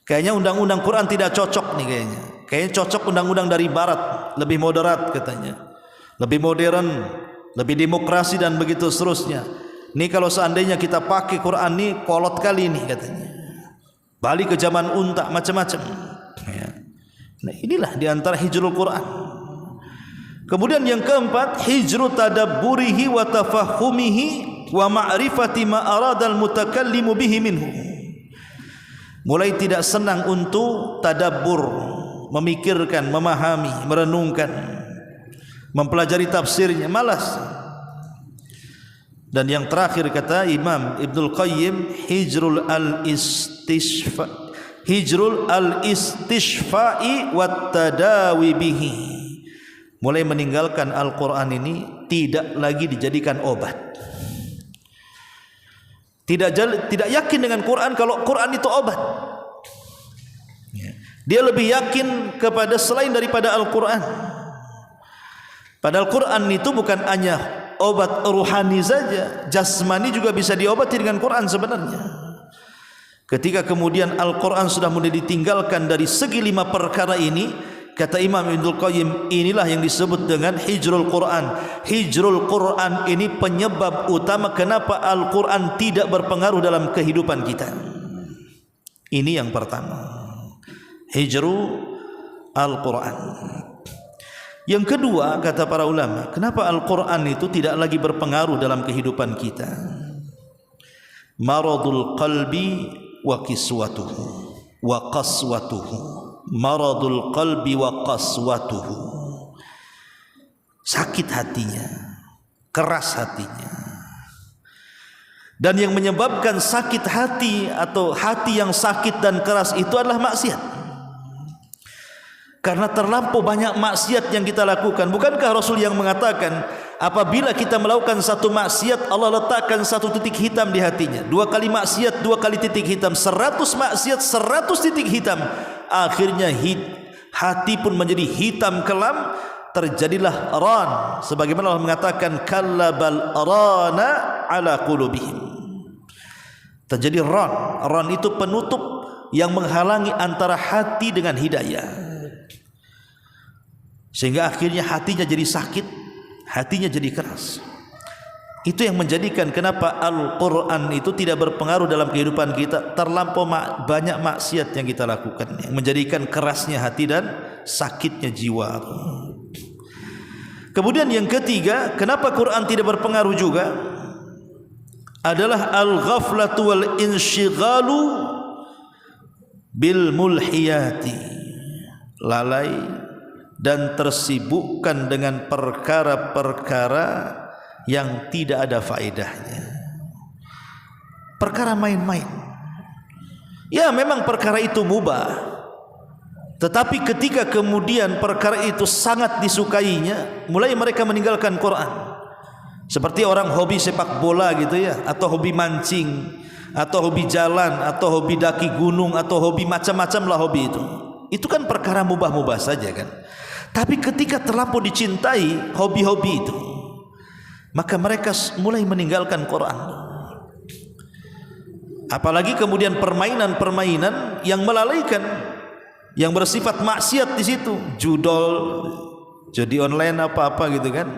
Kayaknya undang-undang Quran tidak cocok nih kayaknya. Kayaknya cocok undang-undang dari barat, lebih moderat katanya, lebih modern, lebih demokrasi dan begitu seterusnya. Ini kalau seandainya kita pakai Quran ini kolot kali ini katanya, balik ke zaman unta macam-macam. Ya. Nah inilah diantara hijrul Quran. Kemudian yang keempat, hijru tadabburihi wa tafahumihi wa ma'rifati ma aradal mutakallimu bihi minhu. Mulai tidak senang untuk tadabbur, memikirkan, memahami, merenungkan, mempelajari tafsirnya, malas. Dan yang terakhir kata Imam Ibnul Qayyim, hijrul al-istishfa'i wat tadawi bihi. Mulai meninggalkan Al-Quran ini tidak lagi dijadikan obat. Tidak yakin dengan Quran kalau Quran itu obat. Dia lebih yakin kepada selain daripada Al-Quran. Padahal Quran itu bukan hanya obat ruhani saja, jasmani juga bisa diobati dengan Quran sebenarnya. Ketika kemudian Al-Quran sudah mulai ditinggalkan dari segi 5 perkara ini, kata Imam Ibnul Qayyim, inilah yang disebut dengan hijrul Quran. Hijrul Quran ini penyebab utama kenapa Al-Quran tidak berpengaruh dalam kehidupan kita. Ini yang pertama, hijrul Al-Quran. Yang kedua kata para ulama, kenapa Al-Quran itu tidak lagi berpengaruh dalam kehidupan kita? Maradul qalbi wa kiswatuhu wa qaswatuhu. Maradul qalbi wa qaswatuhu, sakit hatinya, keras hatinya. Dan yang menyebabkan sakit hati atau hati yang sakit dan keras itu adalah maksiat. Karena terlampau banyak maksiat yang kita lakukan. Bukankah Rasul yang mengatakan apabila kita melakukan satu maksiat, Allah letakkan satu titik hitam di hatinya. 2 kali maksiat, 2 kali titik hitam. 100 maksiat, 100 titik hitam. Akhirnya hati pun menjadi hitam kelam. Terjadilah ran, sebagaimana Allah mengatakan kallabal rana ala qulubihim. Terjadi ran. Ran itu penutup yang menghalangi antara hati dengan hidayah. Sehingga akhirnya hatinya jadi sakit, hatinya jadi keras. Itu yang menjadikan kenapa Al-Quran itu tidak berpengaruh dalam kehidupan kita. Terlampau banyak maksiat yang kita lakukan, yang menjadikan kerasnya hati dan sakitnya jiwa. Kemudian yang ketiga, kenapa Quran tidak berpengaruh juga adalah al-ghaflatu wal inshighalu bil mulhiyati, lalai dan tersibukkan dengan perkara-perkara yang tidak ada faedahnya, perkara main-main. Ya, memang perkara itu mubah, tetapi ketika kemudian perkara itu sangat disukainya, mulai mereka meninggalkan Quran. Seperti orang hobi sepak bola gitu ya, atau hobi mancing, atau hobi jalan, atau hobi daki gunung, atau hobi macam-macam lah hobi itu. Itu kan perkara mubah-mubah saja kan. Tapi ketika terlampau dicintai hobi-hobi itu, maka mereka mulai meninggalkan Quran. Apalagi kemudian permainan-permainan yang melalaikan, yang bersifat maksiat di situ, judol, judi online apa-apa gitu kan,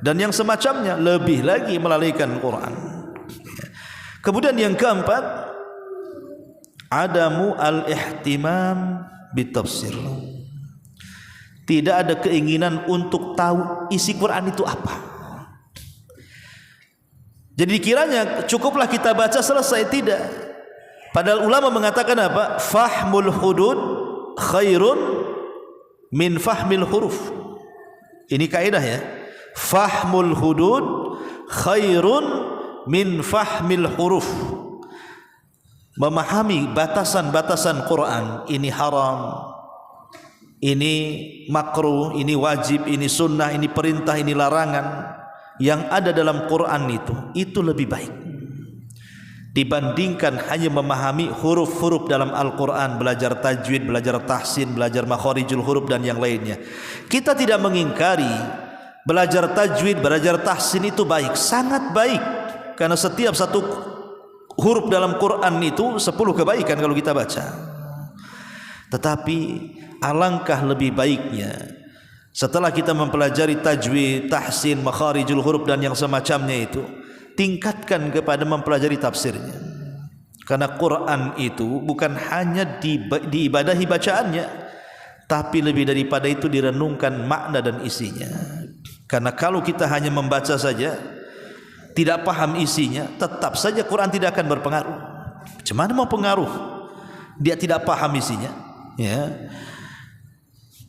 dan yang semacamnya, lebih lagi melalaikan Quran. Kemudian yang keempat, adamu al-ihtimam bitafsir. Tidak ada keinginan untuk tahu isi Quran itu apa. Jadi kiranya cukuplah kita baca selesai, tidak. Padahal ulama mengatakan apa? Fahmul hudud khairun min fahmil huruf. Ini kaidah ya. Fahmul hudud khairun min fahmil huruf. Memahami batasan-batasan Quran, ini haram, ini makruh, ini wajib, ini sunnah, ini perintah, ini larangan, yang ada dalam Quran itu lebih baik dibandingkan hanya memahami huruf-huruf dalam Al-Quran, belajar tajwid, belajar tahsin, belajar makharijul huruf dan yang lainnya. Kita tidak mengingkari belajar tajwid, belajar tahsin itu baik, sangat baik, karena setiap satu huruf dalam Quran itu 10 kebaikan kalau kita baca. Tetapi alangkah lebih baiknya setelah kita mempelajari tajwid, tahsin, makharijul huruf dan yang semacamnya itu, tingkatkan kepada mempelajari tafsirnya. Karena Quran itu bukan hanya diibadahi bacaannya, tapi lebih daripada itu direnungkan makna dan isinya. Karena kalau kita hanya membaca saja, tidak paham isinya, tetap saja Quran tidak akan berpengaruh. Macam mana mau pengaruh? Dia tidak paham isinya, ya.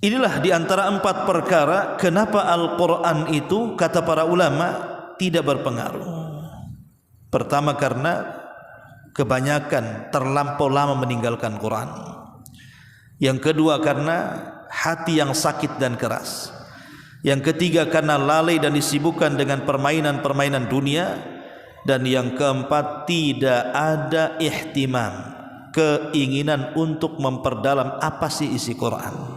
Inilah diantara 4 perkara kenapa Al-Quran itu, kata para ulama, tidak berpengaruh. Pertama, karena kebanyakan terlampau lama meninggalkan Quran. Yang kedua, karena hati yang sakit dan keras. Yang ketiga, karena lalai dan disibukkan dengan permainan-permainan dunia. Dan yang keempat, tidak ada ihtimam, keinginan untuk memperdalam apa sih isi Quran.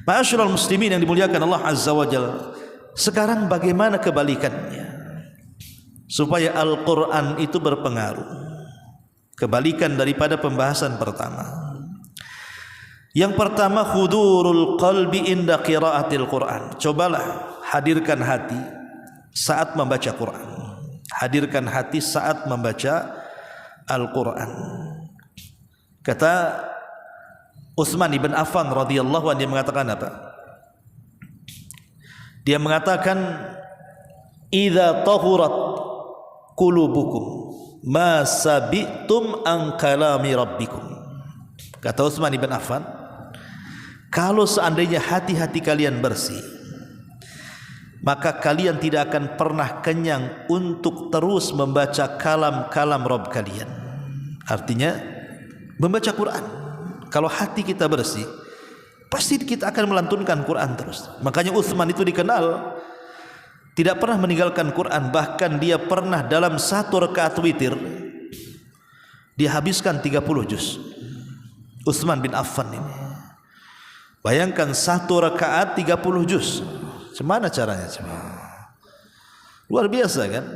Ma'asyiral muslimin yang dimuliakan Allah Azza wa Jalla, sekarang bagaimana kebalikannya supaya Al-Quran itu berpengaruh? Kebalikan daripada pembahasan pertama. Yang pertama, hudurul qalbi inda qiraatil Quran. Cobalah hadirkan hati saat membaca Quran. Hadirkan hati saat membaca Al-Quran. Kata Utsman ibn Affan radhiyallahu anhu, dia mengatakan apa? Dia mengatakan, idza tahurat qulubukum ma sabitum an kalami rabbikum. Kata Utsman ibn Affan, kalau seandainya hati-hati kalian bersih, maka kalian tidak akan pernah kenyang untuk terus membaca kalam-kalam Rabb kalian. Artinya membaca Quran. Kalau hati kita bersih, pasti kita akan melantunkan Quran terus. Makanya Utsman itu dikenal tidak pernah meninggalkan Quran. Bahkan dia pernah dalam 1 rakaat witir dihabiskan 30 juz. Utsman bin Affan ini, bayangkan 1 rakaat 30 juz. Gimana caranya? Luar biasa kan?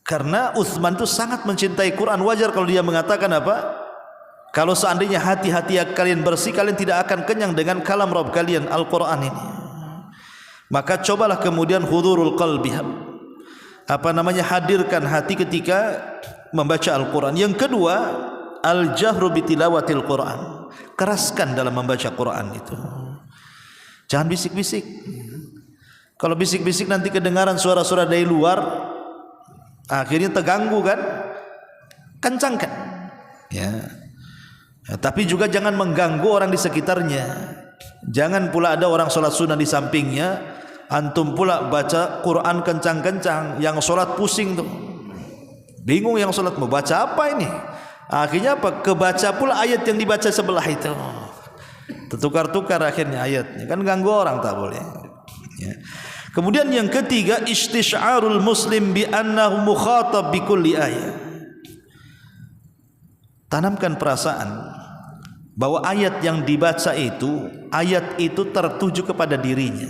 Karena Utsman itu sangat mencintai Quran. Wajar kalau dia mengatakan apa? Kalau seandainya hati-hati kalian bersih, kalian tidak akan kenyang dengan kalam Rabb kalian, Al-Quran ini. Maka cobalah kemudian hudurul qalbi, hadirkan hati ketika membaca Al-Quran. Yang kedua, al-jahru bitilawatil Quran, keraskan dalam membaca Quran itu. Jangan bisik-bisik. Kalau bisik-bisik nanti kedengaran suara-suara dari luar, akhirnya terganggu kan. Kencangkan ya. Tapi juga jangan mengganggu orang di sekitarnya. Jangan pula ada orang sholat sunnah di sampingnya, antum pula baca Quran kencang-kencang, yang sholat pusing tuh, bingung yang sholat mau baca apa ini. Akhirnya apa? Kebaca pula ayat yang dibaca sebelah itu, tertukar-tukar akhirnya ayatnya, kan ganggu orang, tak boleh ya. Kemudian yang ketiga, istisyarul muslim bi annahu mukhatab bi kulli ayat. Tanamkan perasaan bahwa ayat yang dibaca itu, ayat itu tertuju kepada dirinya.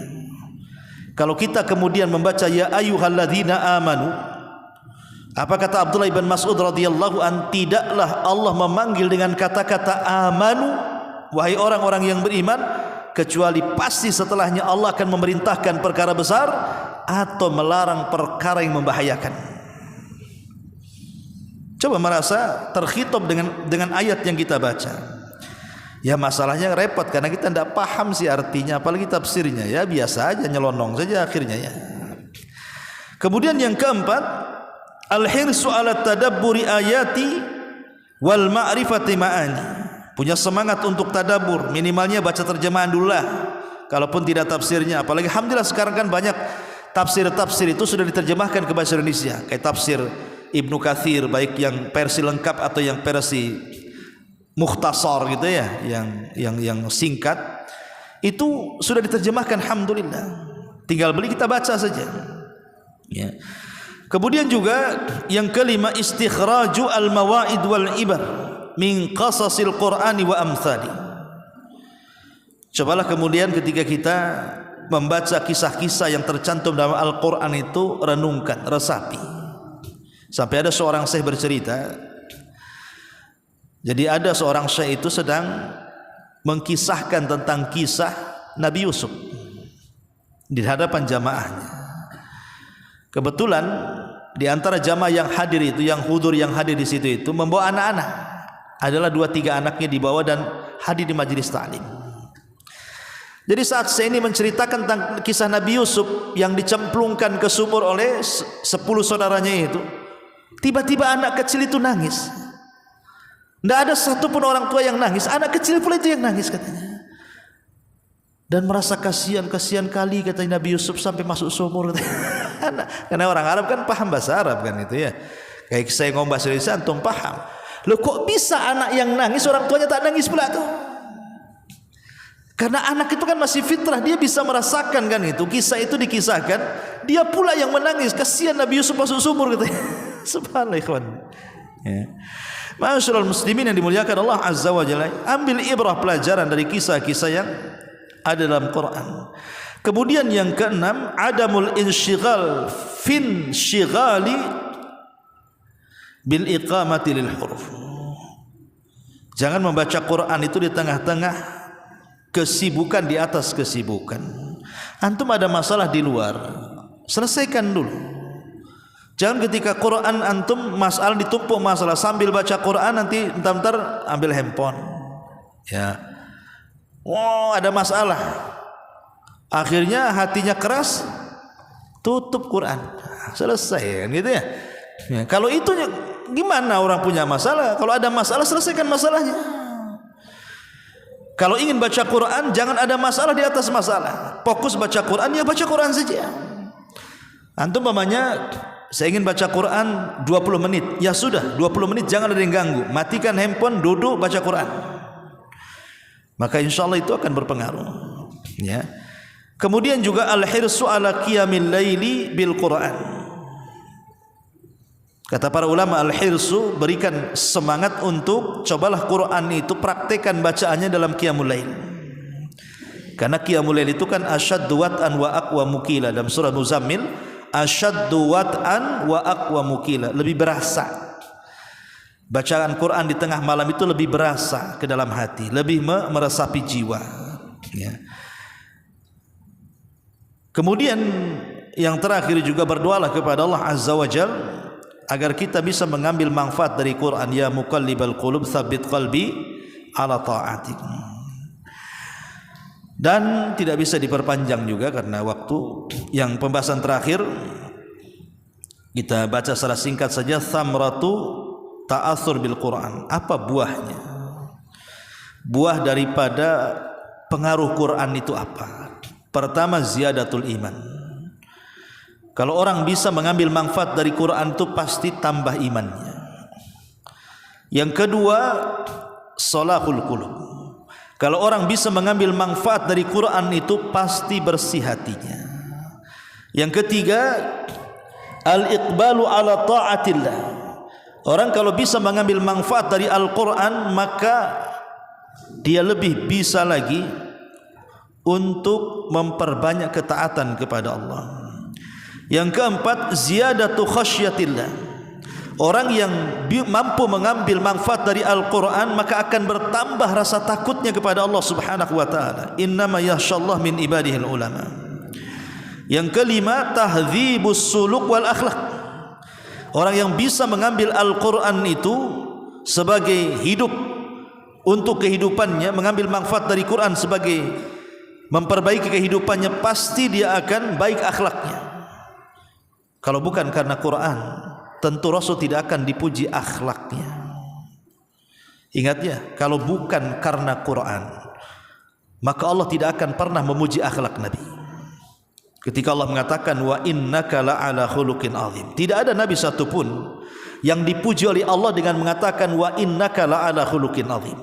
Kalau kita kemudian membaca ya ayyuhalladzina amanu, apa kata Abdullah bin Mas'ud radhiyallahu an, tidaklah Allah memanggil dengan kata-kata amanu, wahai orang-orang yang beriman, kecuali pasti setelahnya Allah akan memerintahkan perkara besar atau melarang perkara yang membahayakan. Coba merasa terkhitab dengan ayat yang kita baca. Ya masalahnya repot karena kita tidak paham sih artinya, apalagi tafsirnya. Ya biasa aja, nyelonong saja akhirnya ya. Kemudian yang keempat, al-hirsu ala tadabburi ayati wal ma'rifati ma'ani. Punya semangat untuk tadabbur, minimalnya baca terjemahan dulu lah, kalaupun tidak tafsirnya. Apalagi alhamdulillah sekarang kan banyak tafsir-tafsir itu sudah diterjemahkan ke bahasa Indonesia, kayak tafsir Ibnu Katsir, baik yang versi lengkap atau yang versi mukhtasar gitu ya, yang singkat, itu sudah diterjemahkan alhamdulillah. Tinggal beli kita baca saja. Ya. Kemudian juga yang kelima, istikhraju al-mawaid wal ibar min qasasil Qur'ani wa amthali. Cobalah kemudian ketika kita membaca kisah-kisah yang tercantum dalam Al-Qur'an itu, renungkan, resapi. Sampai ada seorang syekh bercerita, jadi ada seorang syekh itu sedang mengkisahkan tentang kisah Nabi Yusuf di hadapan jamaahnya. Kebetulan di antara jamaah yang hadir itu, yang hudur, yang hadir di situ itu membawa anak-anak. Adalah 2-3 anaknya dibawa dan hadir di majelis ta'lim. Jadi saat saya ini menceritakan tentang kisah Nabi Yusuf yang dicemplungkan ke sumur oleh 10 saudaranya itu, tiba-tiba anak kecil itu nangis. Tidak ada satupun orang tua yang nangis, anak kecil pula itu yang nangis katanya. Dan merasa kasihan kali katanya Nabi Yusuf sampai masuk sumur. Karena orang Arab kan paham bahasa Arab kan itu ya. Kayak saya ngomong bahasa Indonesia antum paham. Loh kok bisa anak yang nangis orang tuanya tak nangis pula tuh? Karena anak itu kan masih fitrah, dia bisa merasakan kan itu. Kisah itu dikisahkan, dia pula yang menangis, kasihan Nabi Yusuf masuk sumur katanya. Subhanallah ikhwan. Ya. Ma'asyiral muslimin yang dimuliakan Allah Azza wa Jalla, ambil ibrah pelajaran dari kisah-kisah yang ada dalam Quran. Kemudian yang keenam, adamul insyighal fin syighali bil iqamati lil huruf. Jangan membaca Quran itu di tengah-tengah kesibukan di atas kesibukan. Antum ada masalah di luar, selesaikan dulu. Jangan ketika Quran antum masalah ditumpuk masalah, sambil baca Quran nanti entar ambil handphone. Ya. Wow, ada masalah. Akhirnya hatinya keras, tutup Quran. Selesai kan gitu ya. Ya, kalau itu gimana orang punya masalah? Kalau ada masalah selesaikan masalahnya. Kalau ingin baca Quran jangan ada masalah di atas masalah. Fokus baca Quran, ya baca Quran saja. Antum umpamanya saya ingin baca Quran 20 menit. Ya sudah, 20 menit jangan ada yang ganggu. Matikan handphone, duduk baca Quran. Maka insyaallah itu akan berpengaruh. Ya. Kemudian juga al-hirsu ala qiyamil laili bil Quran. Kata para ulama, al-hirsu, berikan semangat untuk cobalah Quran itu praktekan bacaannya dalam qiyamul lail. Karena qiyamul lail itu kan asyaddu wat'an wa aqwa mukila. Dalam surah Muzammil, asyaddu wat'an wa aqwa mukila, lebih berasa. Bacaan Quran di tengah malam itu lebih berasa ke dalam hati, lebih meresapi jiwa. Ya. Kemudian yang terakhir juga berdoalah kepada Allah Azza wa Jal agar kita bisa mengambil manfaat dari Quran. Ya muqallibal qulub tsabbit qalbi ala ta'atik. Dan tidak bisa diperpanjang juga karena waktu. Yang pembahasan terakhir kita baca secara singkat saja, thamratu ta'athur bil Quran. Apa buahnya? Buah daripada pengaruh Quran itu apa? Pertama, ziyadatul iman. Kalau orang bisa mengambil manfaat dari Quran itu pasti tambah imannya. Yang kedua, salahul qulub. Kalau orang bisa mengambil manfaat dari Quran itu pasti bersih hatinya. Yang ketiga, al-iqbalu ala ta'atillah. Orang kalau bisa mengambil manfaat dari Al-Quran, maka dia lebih bisa lagi untuk memperbanyak ketaatan kepada Allah. Yang keempat, ziyadatu khasyatillah. Orang yang mampu mengambil manfaat dari Al-Quran maka akan bertambah rasa takutnya kepada Allah Subhanahu wa ta'ala. Innama yakhshallah min ibadihil ulama. Yang kelima, tahdzibus suluk wal akhlak. Orang yang bisa mengambil Al-Quran itu sebagai hidup untuk kehidupannya, mengambil manfaat dari Quran sebagai memperbaiki kehidupannya, pasti dia akan baik akhlaknya. Kalau bukan karena Quran, tentu Rasul tidak akan dipuji akhlaknya. Ingat ya, kalau bukan karena Quran, maka Allah tidak akan pernah memuji akhlak Nabi. Ketika Allah mengatakan wa innaka la'ala khuluqin azim, tidak ada nabi satupun yang dipuji oleh Allah dengan mengatakan wa innaka la'ala khuluqin azim.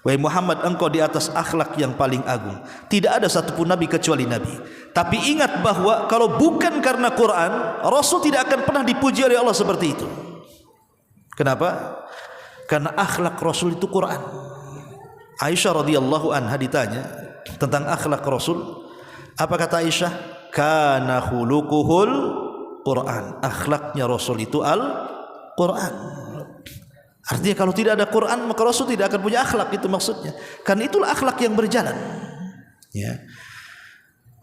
Wahai Muhammad, engkau di atas akhlak yang paling agung. Tidak ada satupun nabi kecuali Nabi. Tapi ingat bahwa kalau bukan karena Quran, Rasul tidak akan pernah dipuji oleh Allah seperti itu. Kenapa? Karena akhlak Rasul itu Quran. Aisyah radhiyallahu anha ditanya tentang akhlak Rasul. Apa kata Aisyah? Kana khuluquhul Quran. Akhlaknya Rasul itu Al-Quran. Artinya kalau tidak ada Quran maka Rasul tidak akan punya akhlak, itu maksudnya. Karena itulah akhlak yang berjalan. Ya.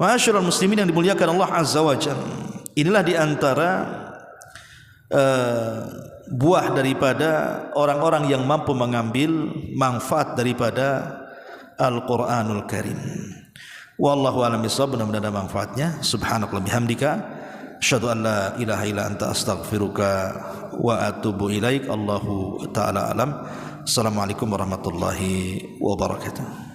Ma'asyiral muslimin yang dimuliakan Allah Azza wa Jalla. Inilah di antara buah daripada orang-orang yang mampu mengambil manfaat daripada Al-Qur'anul Karim. Wallahu a'lam bishawab. Mudah-mudahan ada manfaatnya. Subhanakallahumma bihamdika asyhadu an la ilaha illa anta astaghfiruka wa atubu ilaik. Allahu ta'ala alam. Assalamualaikum warahmatullahi wabarakatuh.